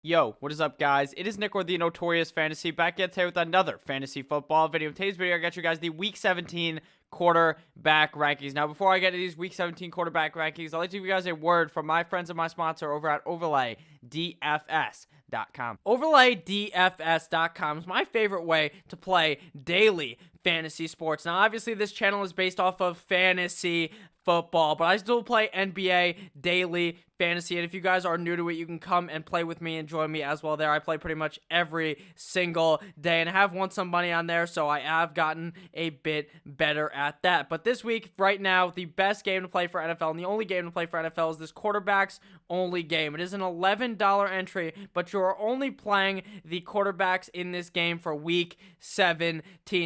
Yo, what is up, guys? It is Nick or the Notorious Fantasy back yet today with another fantasy football video. In today's video, I got you guys the Week 17 quarterback rankings. Now, before I get to these Week 17 quarterback rankings, I'd like to give you guys a word from my friends and my sponsor over at OverlayDFS.com. OverlayDFS.com is my favorite way to play daily fantasy sports. Now, obviously, this channel is based off of fantasy football, but I still play NBA daily fantasy, and if you guys are new to it, you can come and play with me and join me as well there. I play pretty much every single day, and I have won some money on there, so I have gotten a bit better at that. But this week, right now, the best game to play for NFL, and the only game to play for NFL is this quarterbacks only game. It is an $11 entry, but you're only playing the quarterbacks in this game for week 17.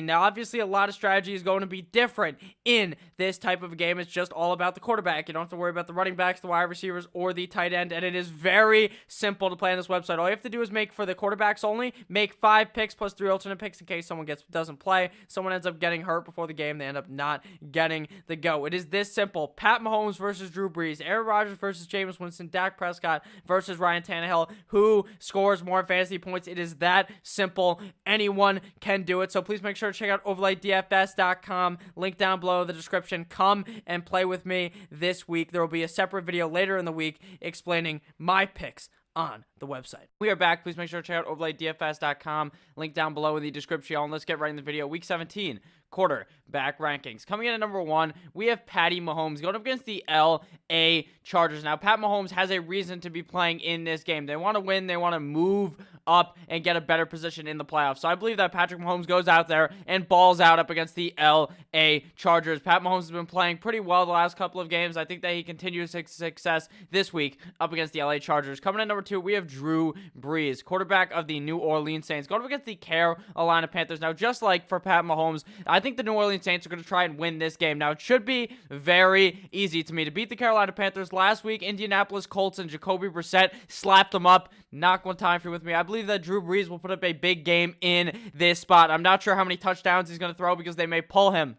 Now, obviously, a lot of strategy is going to be different in this type of a game. It's just all about the quarterback. You don't have to worry about the running backs, the wide receivers, or the tight end, and it is very simple to play on this website. All you have to do is make, for the quarterbacks only, make 5 picks plus 3 alternate picks in case someone doesn't play. Someone ends up getting hurt before the game. They end up not getting the go. It is this simple. Pat Mahomes versus Drew Brees, Aaron Rodgers versus Jameis Winston, Dak Prescott versus Ryan Tannehill. Who scores more fantasy points? It is that simple. Anyone can do it. So please make sure to check out OverlayDFS.com. Link down below in the description. Come and play with me this week. There will be a separate video later in the week explaining my picks on the website. We are back. Please make sure to check out OverlayDFS.com. Link down below in the description. And let's get right in the video. Week 17 quarterback rankings. Coming in at number 1, we have Patty Mahomes going up against the LA Chargers. Now, Pat Mahomes has a reason to be playing in this game. They want to win. They want to move up and get a better position in the playoffs. So I believe that Patrick Mahomes goes out there and balls out up against the LA Chargers. Pat Mahomes has been playing pretty well the last couple of games. I think that he continues his success this week up against the LA Chargers. Coming in at number 2, we have Drew Brees, quarterback of the New Orleans Saints, going up against the Carolina Panthers. Now, just like for Pat Mahomes, I think the New Orleans Saints are going to try and win this game. Now, it should be very easy to me to beat the Carolina Panthers. Last week, Indianapolis Colts and Jacoby Brissett slapped them up. Knock one time for with me. I believe that Drew Brees will put up a big game in this spot. I'm not sure how many touchdowns he's going to throw because they may pull him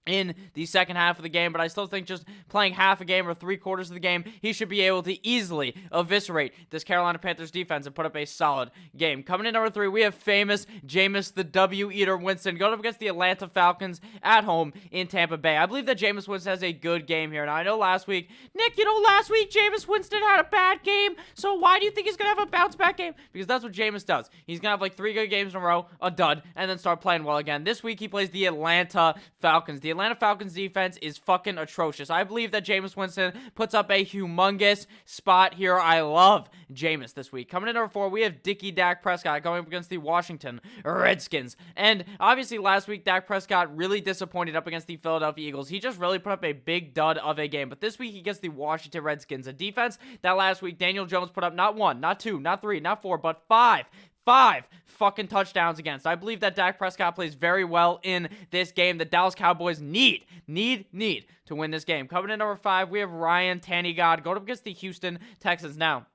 in the second half of the game, but I still think just playing half a game or 3/4 of the game, he should be able to easily eviscerate this Carolina Panthers defense and put up a solid game. Coming in number 3, we have famous Jameis the W-Eater Winston going up against the Atlanta Falcons at home in Tampa Bay. I believe that Jameis Winston has a good game here. Now, I know last week, Nick, last week Jameis Winston had a bad game, so why do you think he's going to have a bounce-back game? Because that's what Jameis does. He's going to have like 3 good games in a row, a dud, and then start playing well again. This week, he plays the Atlanta Falcons. The Atlanta Falcons defense is fucking atrocious. I believe that Jameis Winston puts up a humongous spot here. I love Jameis this week. Coming in number 4, we have Dak Prescott going up against the Washington Redskins. And obviously last week, Dak Prescott really disappointed up against the Philadelphia Eagles. He just really put up a big dud of a game. But this week, he gets the Washington Redskins, a defense that last week Daniel Jones put up not 1, not 2, not 3, not 4, but 5 fucking touchdowns against. I believe that Dak Prescott plays very well in this game. The Dallas Cowboys need to win this game. Coming in number 5, we have Ryan Tannehill going up against the Houston Texans. Now,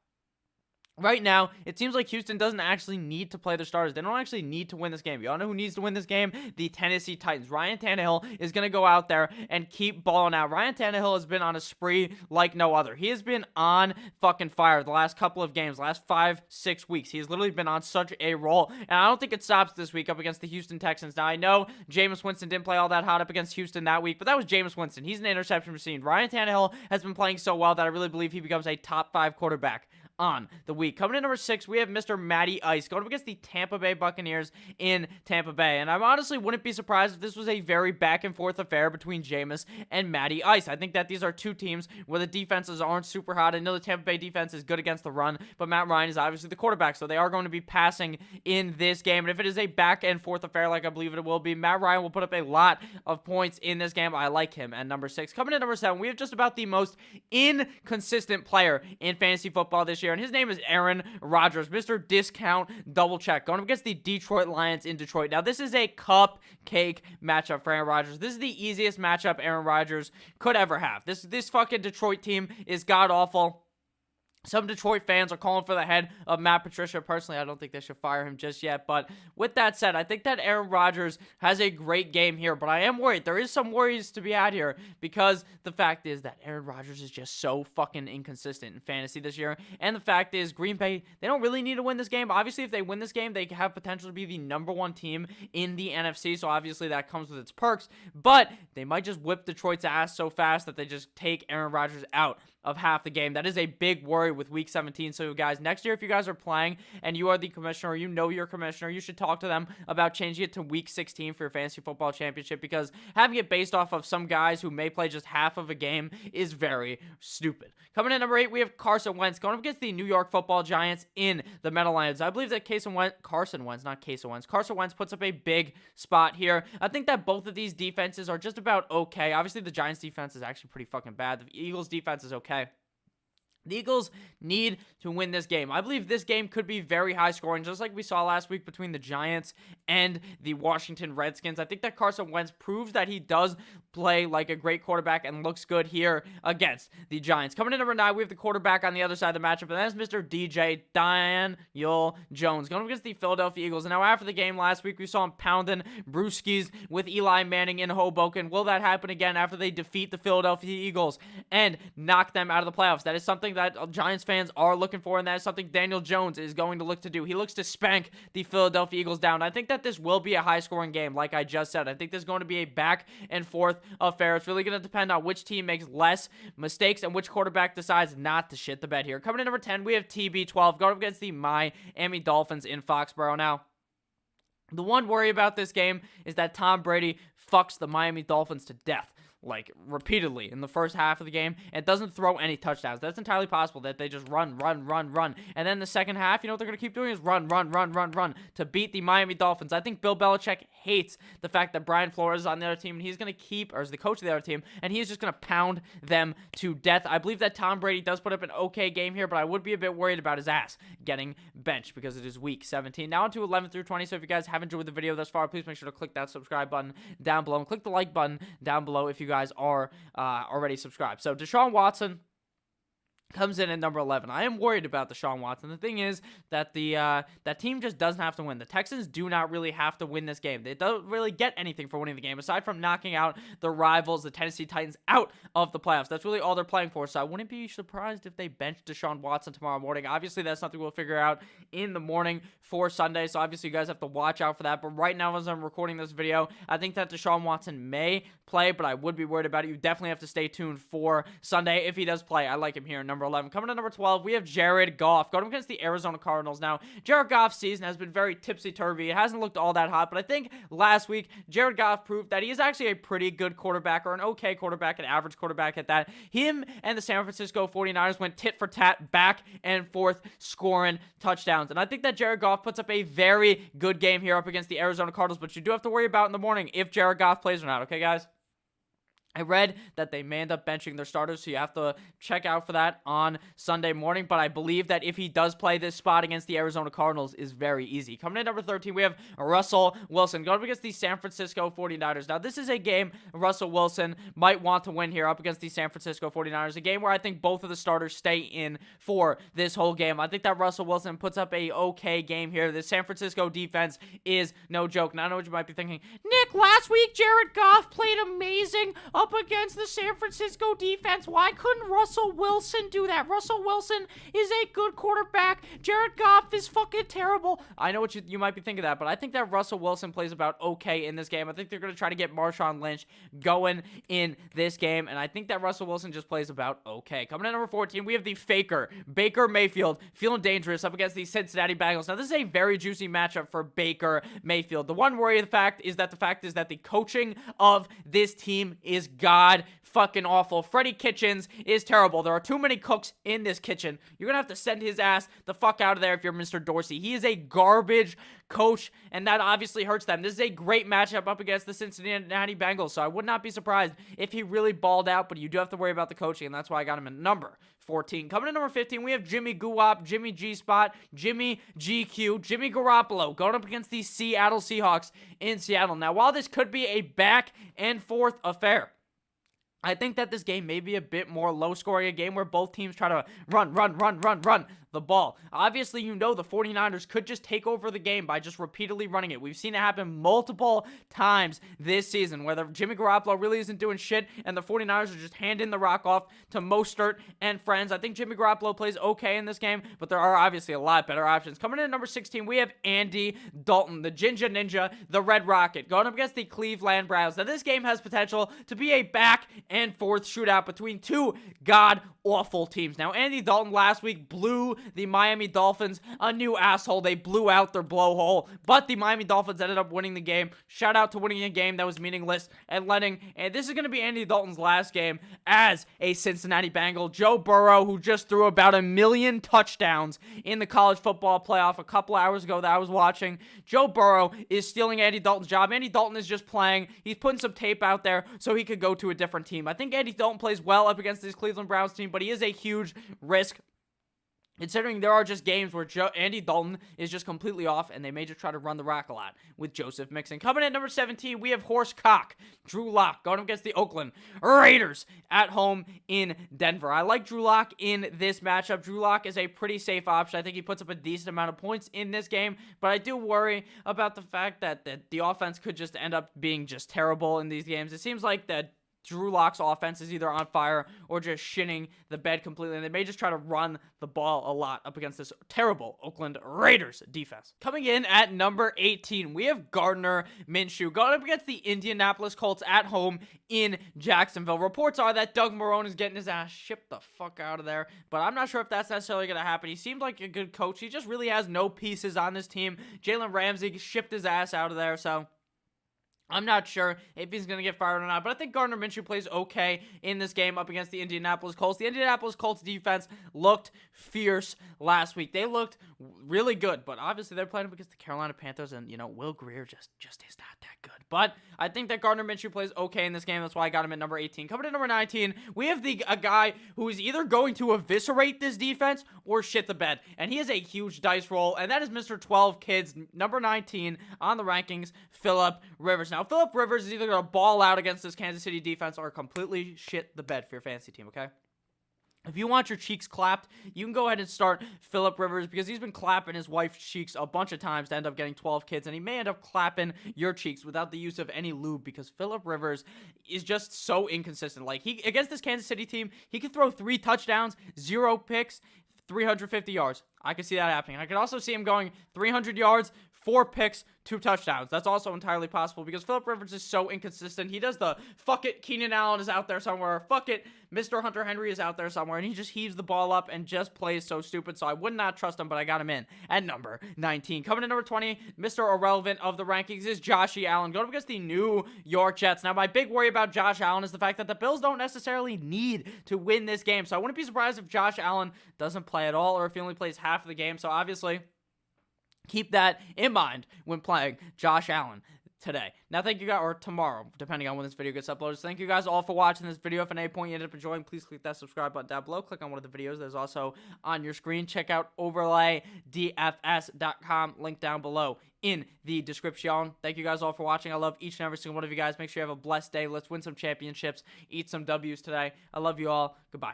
right now, it seems like Houston doesn't actually need to play their starters. They don't actually need to win this game. Y'all know who needs to win this game? The Tennessee Titans. Ryan Tannehill is going to go out there and keep balling out. Ryan Tannehill has been on a spree like no other. He has been on fucking fire the last couple of games, last 5-6 weeks. He has literally been on such a roll, and I don't think it stops this week up against the Houston Texans. Now, I know Jameis Winston didn't play all that hot up against Houston that week, but that was Jameis Winston. He's an interception machine. Ryan Tannehill has been playing so well that I really believe he becomes a top 5 quarterback on the week. Coming in number 6, we have Mr. Matty Ice going up against the Tampa Bay Buccaneers in Tampa Bay. And I honestly wouldn't be surprised if this was a very back and forth affair between Jameis and Matty Ice. I think that these are two teams where the defenses aren't super hot. I know the Tampa Bay defense is good against the run, but Matt Ryan is obviously the quarterback, so they are going to be passing in this game. And if it is a back and forth affair like I believe it will be, Matt Ryan will put up a lot of points in this game. I like him at number 6. Coming in number 7, we have just about the most inconsistent player in fantasy football this year, and his name is Aaron Rodgers, Mr. Discount Double Check, going up against the Detroit Lions in Detroit. Now, this is a cupcake matchup for Aaron Rodgers. This is the easiest matchup Aaron Rodgers could ever have. This fucking Detroit team is god-awful. Some Detroit fans are calling for the head of Matt Patricia. Personally, I don't think they should fire him just yet. But with that said, I think that Aaron Rodgers has a great game here. But I am worried. There is some worries to be had here because the fact is that Aaron Rodgers is just so fucking inconsistent in fantasy this year. And the fact is, Green Bay, they don't really need to win this game. Obviously, if they win this game, they have potential to be the #1 team in the NFC. So obviously, that comes with its perks. But they might just whip Detroit's ass so fast that they just take Aaron Rodgers out of half the game. That is a big worry with week 17. So guys, next year if you guys are playing and you are the commissioner, or you know your commissioner, you should talk to them about changing it to week 16 for your fantasy football championship, because having it based off of some guys who may play just half of a game is very stupid. Coming in number 8, we have Carson Wentz going up against the New York Football Giants in the Meadowlands. I believe that Carson Wentz puts up a big spot here. I think that both of these defenses are just about okay. Obviously the Giants defense is actually pretty fucking bad. The Eagles defense is okay. The Eagles need to win this game. I believe this game could be very high scoring, just like we saw last week between the Giants and the Washington Redskins. I think that Carson Wentz proves that he does play like a great quarterback and looks good here against the Giants. Coming in number 9, we have the quarterback on the other side of the matchup, and that is Mr. DJ Daniel Jones going up against the Philadelphia Eagles. And now after the game last week, we saw him pounding brewskis with Eli Manning in Hoboken. Will that happen again after they defeat the Philadelphia Eagles and knock them out of the playoffs? That is something that Giants fans are looking for, and that is something Daniel Jones is going to look to do. He looks to spank the Philadelphia Eagles down. I think that this will be a high-scoring game, like I just said. I think there's going to be a back-and-forth affair. It's really going to depend on which team makes less mistakes and which quarterback decides not to shit the bed here. Coming in number 10, we have TB12 going up against the Miami Dolphins in Foxborough. Now, the one worry about this game is that Tom Brady fucks the Miami Dolphins to death, like repeatedly in the first half of the game, and doesn't throw any touchdowns. That's entirely possible that they just run. And then the second half, you know what they're going to keep doing is run to beat the Miami Dolphins. I think Bill Belichick hates the fact that Brian Flores is on the other team, and he's going to keep, or is the coach of the other team, and he's just going to pound them to death. I believe that Tom Brady does put up an okay game here, but I would be a bit worried about his ass getting benched because it is week 17. Now on to 11 through 20. So if you guys have enjoyed the video thus far, please make sure to click that subscribe button down below and click the like button down below if you guys are already subscribed. So Deshaun Watson comes in at number 11. I am worried about Deshaun Watson. The thing is that that team just doesn't have to win. The Texans do not really have to win this game. They don't really get anything for winning the game aside from knocking out the rivals, the Tennessee Titans, out of the playoffs. That's really all they're playing for. So I wouldn't be surprised if they bench Deshaun Watson tomorrow morning. Obviously, that's something we'll figure out in the morning for Sunday. So obviously, you guys have to watch out for that. But right now, as I'm recording this video, I think that Deshaun Watson may play, but I would be worried about it. You definitely have to stay tuned for Sunday. If he does play, I like him here in number 11. Coming to number 12, we have Jared Goff going against the Arizona Cardinals. Now, Jared Goff's season has been very tipsy-turvy. It hasn't looked all that hot, but I think last week, Jared Goff proved that he is actually a pretty good quarterback, or an okay quarterback, an average quarterback at that. Him and the San Francisco 49ers went tit for tat, back and forth, scoring touchdowns. And I think that Jared Goff puts up a very good game here up against the Arizona Cardinals, but you do have to worry about in the morning if Jared Goff plays or not, okay, guys? I read that they may end up benching their starters, so you have to check out for that on Sunday morning. But I believe that if he does play, this spot against the Arizona Cardinals is very easy. Coming in at number 13, we have Russell Wilson going up against the San Francisco 49ers. Now, this is a game Russell Wilson might want to win here up against the San Francisco 49ers. A game where I think both of the starters stay in for this whole game. I think that Russell Wilson puts up a okay game here. The San Francisco defense is no joke. Now, I know what you might be thinking. Nick, last week Jared Goff played amazing up against the San Francisco defense. Why couldn't Russell Wilson do that? Russell Wilson is a good quarterback. Jared Goff is fucking terrible. I know what you might be thinking that, but I think that Russell Wilson plays about okay in this game. I think they're going to try to get Marshawn Lynch going in this game, and I think that Russell Wilson just plays about okay. Coming in number 14, we have the faker, Baker Mayfield, feeling dangerous up against the Cincinnati Bengals. Now, this is a very juicy matchup for Baker Mayfield. The one worry of the fact is that the coaching of this team is god fucking awful. Freddie Kitchens is terrible. There are too many cooks in this kitchen. You're gonna have to send his ass the fuck out of there if you're Mr. Dorsey. He is a garbage coach, and that obviously hurts them. This is a great matchup up against the Cincinnati Bengals, so I would not be surprised if he really balled out, but you do have to worry about the coaching, and that's why I got him at number 14. Coming to number 15, we have Jimmy Guap, Jimmy G-Spot, Jimmy GQ, Jimmy Garoppolo going up against the Seattle Seahawks in Seattle. Now, while this could be a back and forth affair, I think that this game may be a bit more low scoring, a game where both teams try to run the ball. Obviously, you know the 49ers could just take over the game by just repeatedly running it. We've seen it happen multiple times this season, where Jimmy Garoppolo really isn't doing shit, and the 49ers are just handing the rock off to Mostert and friends. I think Jimmy Garoppolo plays okay in this game, but there are obviously a lot better options. Coming in at number 16, we have Andy Dalton, the Ginger Ninja, the Red Rocket, going up against the Cleveland Browns. Now, this game has potential to be a back and forth shootout between two god-awful teams. Now, Andy Dalton last week blew the Miami Dolphins a new asshole. They blew out their blowhole, but the Miami Dolphins ended up winning the game. Shout out to winning a game that was meaningless and this is going to be Andy Dalton's last game as a Cincinnati Bengal. Joe Burrow, who just threw about 1 million touchdowns in the college football playoff a couple hours ago that I was watching. Joe Burrow is stealing Andy Dalton's job. Andy Dalton is just playing. He's putting some tape out there so he could go to a different team. I think Andy Dalton plays well up against this Cleveland Browns team, but he is a huge risk, considering there are just games where Andy Dalton is just completely off, and they may just try to run the rock a lot with Joseph Mixon. Coming in at number 17, we have Horse Cock, Drew Lock, going up against the Oakland Raiders at home in Denver. I like Drew Lock in this matchup. Drew Lock is a pretty safe option. I think he puts up a decent amount of points in this game, but I do worry about the fact that the offense could just end up being just terrible in these games. It seems like that Drew Lock's offense is either on fire or just shitting the bed completely, and they may just try to run the ball a lot up against this terrible Oakland Raiders defense. Coming in at number 18, we have Gardner Minshew going up against the Indianapolis Colts at home in Jacksonville. Reports are that Doug Marrone is getting his ass shipped the fuck out of there, but I'm not sure if that's necessarily going to happen. He seemed like a good coach. He just really has no pieces on this team. Jalen Ramsey shipped his ass out of there, so I'm not sure if he's going to get fired or not, but I think Gardner Minshew plays okay in this game up against the Indianapolis Colts. The Indianapolis Colts defense looked fierce last week. They looked really good, but obviously they're playing up against the Carolina Panthers, and, Will Grier just is not that good. But I think that Gardner Minshew plays okay in this game. That's why I got him at number 18. Coming to number 19, we have a guy who is either going to eviscerate this defense or shit the bed, and he is a huge dice roll, and that is Mr. 12 Kids, number 19 on the rankings, Philip Rivers. Now, Philip Rivers is either going to ball out against this Kansas City defense or completely shit the bed for your fantasy team, okay? If you want your cheeks clapped, you can go ahead and start Philip Rivers, because he's been clapping his wife's cheeks a bunch of times to end up getting 12 kids, and he may end up clapping your cheeks without the use of any lube, because Philip Rivers is just so inconsistent. Like, against this Kansas City team, he could throw 3 touchdowns, 0 picks, 350 yards. I could see that happening. I could also see him going 300 yards, 4 picks, 2 touchdowns. That's also entirely possible, because Philip Rivers is so inconsistent. He does the fuck it, Keenan Allen is out there somewhere, fuck it, Mr. Hunter Henry is out there somewhere, and he just heaves the ball up and just plays so stupid. So I would not trust him, but I got him in at number 19. Coming in number 20, Mr. Irrelevant of the rankings is Josh Allen, going up against the New York Jets. Now, my big worry about Josh Allen is the fact that the Bills don't necessarily need to win this game. So I wouldn't be surprised if Josh Allen doesn't play at all, or if he only plays half of the game. So obviously, keep that in mind when playing Josh Allen today. Now, thank you guys, or tomorrow, depending on when this video gets uploaded. So thank you guys all for watching this video. If at any point you ended up enjoying, please click that subscribe button down below. Click on one of the videos that is also on your screen. Check out overlaydfs.com, link down below in the description. Thank you guys all for watching. I love each and every single one of you guys. Make sure you have a blessed day. Let's win some championships, eat some W's today. I love you all. Goodbye.